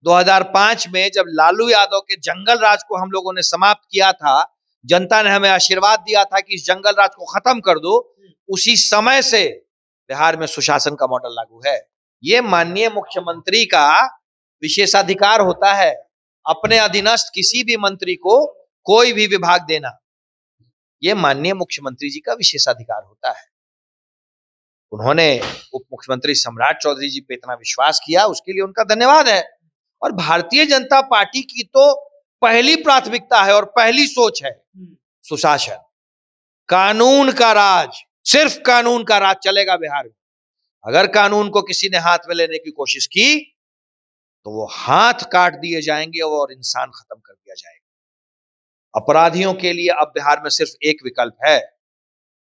2005 में जब लालू यादव के जंगल राज को हम लोगों ने समाप्त किया था, जनता ने हमें आशीर्वाद दिया था कि इस जंगल राज को खत्म कर दो, उसी समय से बिहार में सुशासन का मॉडल लागू है। ये माननीय मुख्यमंत्री का विशेषाधिकार होता है, अपने अधीनस्थ किसी भी मंत्री को कोई भी विभाग देना, ये माननीय मुख्यमंत्री जी का विशेषाधिकार होता है। उन्होंने उप मुख्यमंत्री सम्राट चौधरी जी पे इतना विश्वास किया, उसके लिए उनका धन्यवाद है। और भारतीय जनता पार्टी की तो पहली प्राथमिकता है और पहली सोच है सुशासन, कानून का राज, सिर्फ कानून का राज चलेगा बिहार में। अगर कानून को किसी ने हाथ में लेने की कोशिश की तो वो हाथ काट दिए जाएंगे और इंसान खत्म कर दिया जाएगा। अपराधियों के लिए अब बिहार में सिर्फ एक विकल्प है,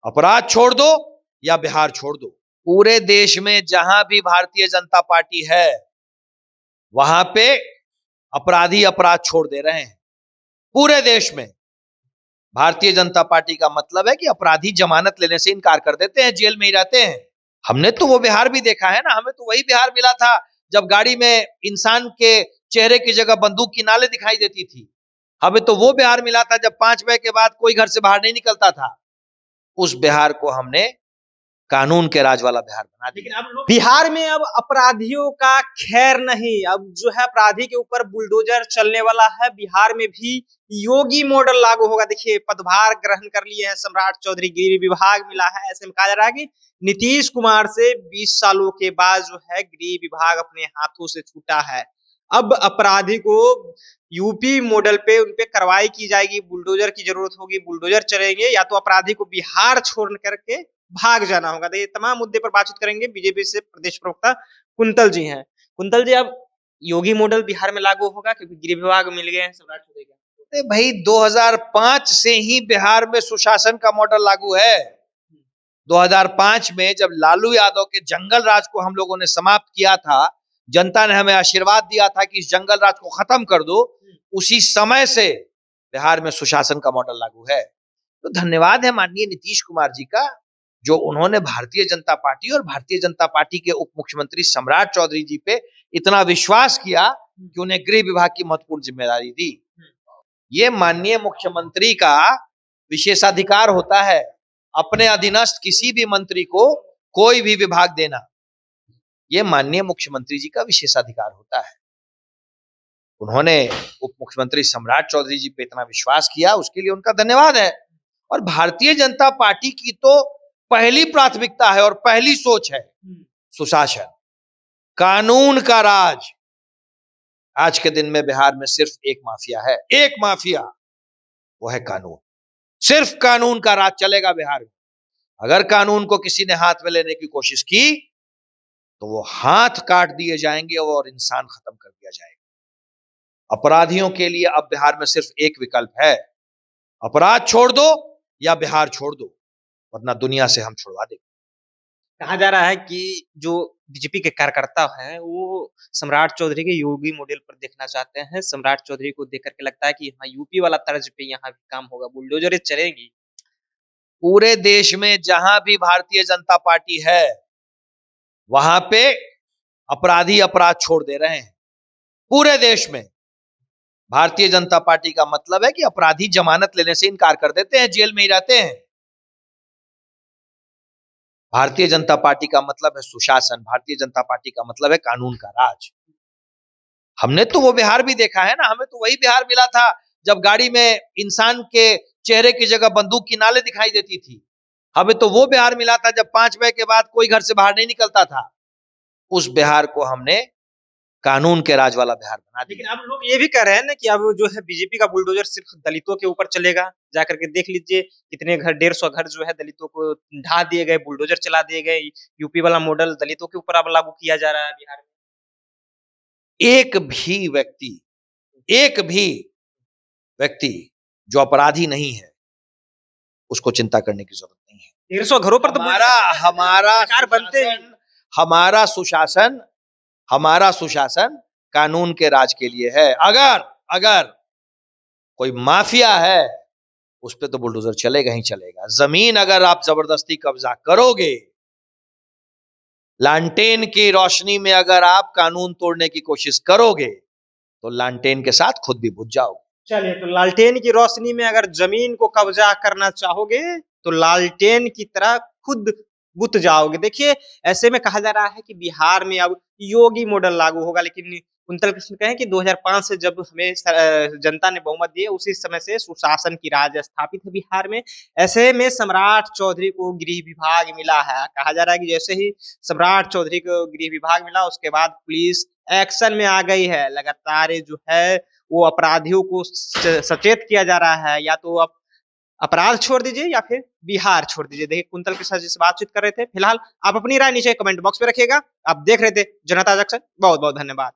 अपराध छोड़ दो या बिहार छोड़ दो। पूरे देश में जहां भी भारतीय जनता पार्टी है वहां पे अपराधी अपराध छोड़ दे रहे हैं। पूरे देश में भारतीय जनता पार्टी का मतलब है कि अपराधी जमानत लेने से इनकार कर देते हैं, जेल में ही रहते हैं। हमने तो वो बिहार भी देखा है ना, हमें तो वही बिहार मिला था जब गाड़ी में इंसान के चेहरे की जगह बंदूक की नालें दिखाई देती थी। हमें तो वो बिहार मिला था जब 5 बजे के बाद कोई घर से बाहर नहीं निकलता था। उस बिहार को हमने कानून के राज वाला बिहार बना दिया। लेकिन अब बिहार में अब अपराधियों का खैर नहीं, अब जो है अपराधी के ऊपर बुलडोजर चलने वाला है। बिहार में भी योगी मॉडल लागू होगा। देखिए, पदभार ग्रहण कर लिए हैं सम्राट चौधरी, गृह विभाग मिला है। ऐसे में कहा जा रहा है कि नीतीश कुमार से 20 सालों के बाद जो है गृह विभाग अपने हाथों से छूटा है। अब अपराधी को यूपी मॉडल पे उनपे कार्रवाई की जाएगी, बुलडोजर की जरूरत होगी, बुलडोजर चलेंगे, या तो अपराधी को बिहार छोड़ करके भाग जाना होगा। तो ये तमाम मुद्दे पर बातचीत करेंगे। बीजेपी से प्रदेश प्रवक्ता कुंतल जी हैं। कुंतल जी, अब योगी मॉडल बिहार में लागू होगा क्योंकि गृह विभाग मिल गए हैं सम्राट चौधरी का? भाई 2005 से ही बिहार में सुशासन का मॉडल लागू है। 2005 में जब लालू यादव के जंगल राज को हम लोगों ने समाप्त किया था, जनता ने हमें आशीर्वाद दिया था कि इस जंगल राज को खत्म कर दो, उसी समय से बिहार में सुशासन का मॉडल लागू है। तो धन्यवाद है माननीय नीतीश कुमार जी का, जो उन्होंने भारतीय जनता पार्टी और भारतीय जनता पार्टी के उप मुख्यमंत्री सम्राट चौधरी जी पे इतना विश्वास किया कि उन्हें गृह विभाग की महत्वपूर्ण जिम्मेदारी दी। ये माननीय मुख्यमंत्री का विशेषाधिकार होता है, अपने अधीनस्थ किसी भी मंत्री को कोई भी विभाग देना, ये माननीय मुख्यमंत्री जी का विशेषाधिकार होता है। उन्होंने उप मुख्यमंत्री सम्राट चौधरी जी पे इतना विश्वास किया, उसके लिए उनका धन्यवाद है। और भारतीय जनता पार्टी की तो पहली प्राथमिकता है और पहली सोच है सुशासन, कानून का राज। आज के दिन में बिहार में सिर्फ एक माफिया है, एक माफिया, वो है कानून। सिर्फ कानून का राज चलेगा बिहार में। अगर कानून को किसी ने हाथ में लेने की कोशिश की तो वो हाथ काट दिए जाएंगे और इंसान खत्म कर दिया जाएगा। अपराधियों के लिए अब बिहार में सिर्फ एक विकल्प है, अपराध छोड़ दो या बिहार छोड़ दो, वरना दुनिया से हम छुड़वा देंगे। कहा जा रहा है कि जो बीजेपी के कार्यकर्ता हैं वो सम्राट चौधरी के योगी मॉडल पर देखना चाहते हैं। सम्राट चौधरी को देख करके लगता है कि हाँ, यूपी वाला तर्ज पे यहाँ भी काम होगा, बुलडोजर चलेंगी। पूरे देश में जहां भी भारतीय जनता पार्टी है वहां पे अपराधी अपराध छोड़ दे रहे हैं। पूरे देश में भारतीय जनता पार्टी का मतलब है कि अपराधी जमानत लेने से इनकार कर देते हैं, जेल में ही रहते हैं। भारतीय जनता पार्टी का मतलब है सुशासन, भारतीय जनता पार्टी का मतलब है कानून का राज। हमने तो वो बिहार भी देखा है ना, हमें तो वही बिहार मिला था जब गाड़ी में इंसान के चेहरे की जगह बंदूक की नालें दिखाई देती थी। हमें तो वो बिहार मिला था जब 5 बजे के बाद कोई घर से बाहर नहीं निकलता था। उस बिहार को हमने कानून के राज वाला बिहार बना दिया। लेकिन अब लोग ये भी कह रहे हैं ना कि अब जो है बीजेपी का बुलडोजर सिर्फ दलितों के ऊपर चलेगा। जाकर के देख लीजिए कितने घर, 150 घर जो है दलितों को ढा दिए गए, बुलडोजर चला दिए गए। यूपी वाला मॉडल दलितों के ऊपर अब लागू किया जा रहा है बिहार में। एक भी व्यक्ति जो अपराधी नहीं है उसको चिंता करने की जरूरत नहीं है। 150 घरों पर तो हमारा सुशासन कानून के राज के लिए है। अगर कोई माफिया है उस पे तो बुलडोजर चलेगा ही चलेगा। जमीन अगर आप जबरदस्ती कब्जा करोगे, लालटेन की रोशनी में अगर आप कानून तोड़ने की कोशिश करोगे तो लालटेन के साथ खुद भी बुझ जाओगे। चलिए, तो लालटेन की रोशनी में अगर जमीन को कब्जा करना चाहोगे तो लालटेन की तरह खुद बुत जाओगे। देखिए, ऐसे में कहा जा रहा है कि बिहार में अब योगी मॉडल लागू होगा, लेकिन कुंतल कृष्ण कहें कि 2005 से जब हमें जनता ने बहुमत दिए, उसी समय से सुशासन की राज स्थापित है बिहार में। ऐसे में सम्राट चौधरी को गृह विभाग मिला है। कहा जा रहा है कि जैसे ही सम्राट चौधरी को गृह विभाग मिला, उसके बाद पुलिस एक्शन में आ गई है। लगातार जो है वो अपराधियों को सचेत किया जा रहा है, या तो अब अपराध छोड़ दीजिए या फिर बिहार छोड़ दीजिए। देखिए, कुंतल के साथ जिससे बातचीत कर रहे थे। फिलहाल आप अपनी राय नीचे कमेंट बॉक्स में रखिएगा। आप देख रहे थे जनता जंक्शन। बहुत बहुत धन्यवाद।